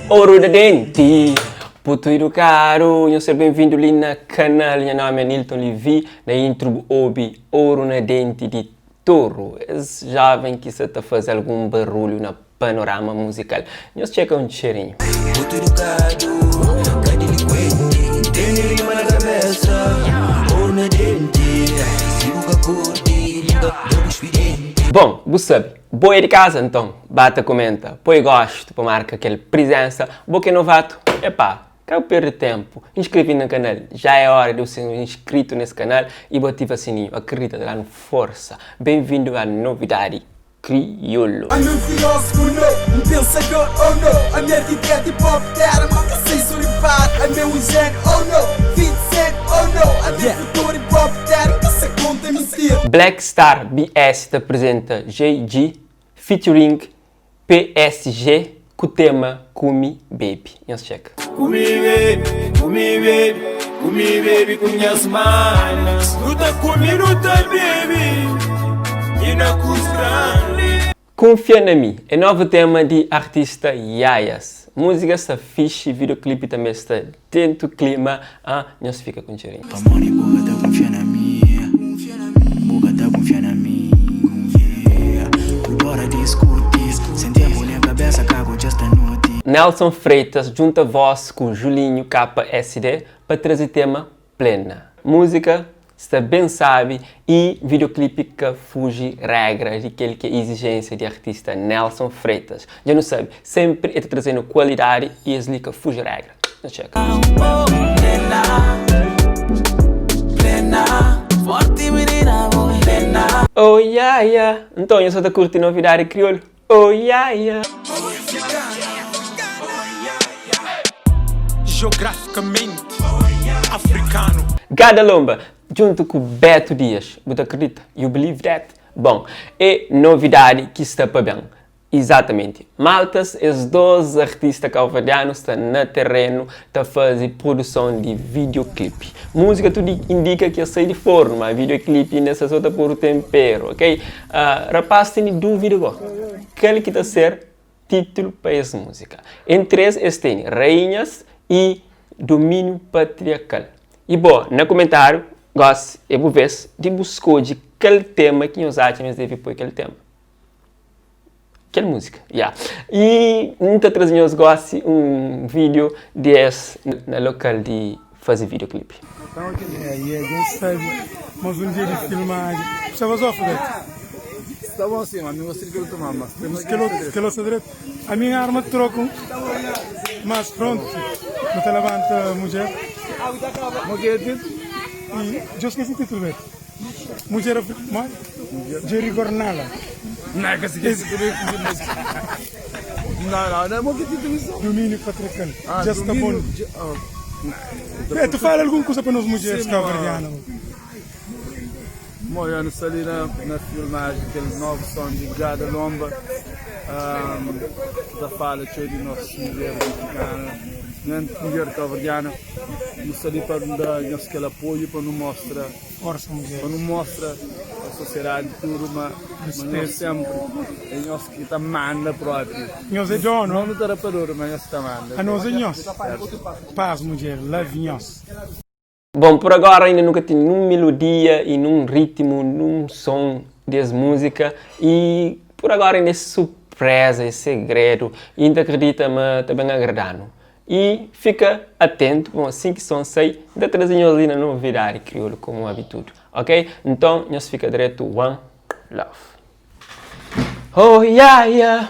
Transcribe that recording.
Ouro da dente, puto educado, seja bem-vindo ali na canal, meu nome é Nilton Levi, na intro Obi, Ouro na dente de touro, esse jovem que se está a fazer algum barulho na panorama musical, nós checa um cheirinho. Puto educado, cai delinquente, tem rima na cabeça, ouro na dente, sigo com a corte, liga logo expediente. Bom, você sabe, boa de casa então, bata, comenta, põe gosto para marcar aquela presença, boa novato, epá, quero perder tempo, inscreve no canal, já é hora de você ser inscrito nesse canal e ativa o sininho, acredita lá no força, bem-vindo à novidade crioulo. I'm a filósofo, não, um pensador, oh não, a minha ideia de pop terra, mas que sei suripar, a meu ingênio, oh não, 20 cent, oh não, a minha futuro em pop terra, que se conta mentira. Black Star BS te apresenta JG featuring PSG com o tema Kumi Baby. Vamos checa. Kumi Baby, Kumi Baby, Kumi Baby, conhece mais, luta comigo, luta baby. Confia na mim, é novo tema de artista Yayas. Música está fixe, videoclipe também está dentro do clima. Nós fica com cheirinho. Amor, boca tá confia na mim, boca tá confia na mim, bora discutir, sem tempo nem a cabeça, cago just a noite. Nelson Freitas junta voz com Julinho KSD para trazer tema Plena. Música está bem sabe e videoclipe que fuge regra de aquele que é exigência de artista Nelson Freitas. Já não sabe, sempre está trazendo qualidade e as que fuge regra. Não checa. Oh yeah yeah, então eu só estou curtindo novidade crioulo. Oh yeah yeah. Geograficamente africano. Gadalomba, junto com Beto Dias. Você acredita? You believe that? Bom, é novidade que está para bem. Exatamente. Maltas, os dois artistas calvadianos estão no terreno para fazer produção de videoclipe. Música tudo indica que sai de forno, mas videoclipe nessa outra por tempero, ok? Rapaz, tem dúvida agora. Qual que está ser título para essa música? Entre eles tem Rainhas e Domínio Patriarcal. E bom, no comentário, gosto, eu vou ver se de buscar de aquele tema que os átomos devem pôr aquele tema. Aquela música, yeah. E muitas outras pessoas gostam um vídeo desse no local de fazer videoclipe. A gente sabe, mas um dia de filmagem, estava só fodendo. Está bom sim, mas não gostaria que eu tomar, mas Que lo direito. A minha arma troco, mas pronto, não te levanta a mulher. E eu esqueci o título, velho. Mulher africana, Jerry Gornala. Não, que se quer não é muito título. Domínio patriarcal. Já está bom. Tu fala alguma coisa para nós mulheres calvardianas? Eu não sei ali na filmagem, aquele novo som de Gada Lomba, da fala de nossas mulheres africanas, mulher calvardiana, não sei para dar aquele apoio para não mostrar Força mulher. para não mostrar a sociedade tudo, mas nós sempre é nós que está manda próprio. Nós é John, Não não? no terapeuta, mas nós está manda. A nós é nós. Paz mulher, leve nós. Bom, por agora ainda nunca tive nenhuma melodia e num ritmo, num som dessa música e por agora ainda é surpresa, é segredo e ainda acredita-me também agradando. E fica atento, bom, assim que som sai, ainda trazendo ali na novidade crioulo como habitude, ok? Então, nós fica direto, one love. Oh yeah yeah.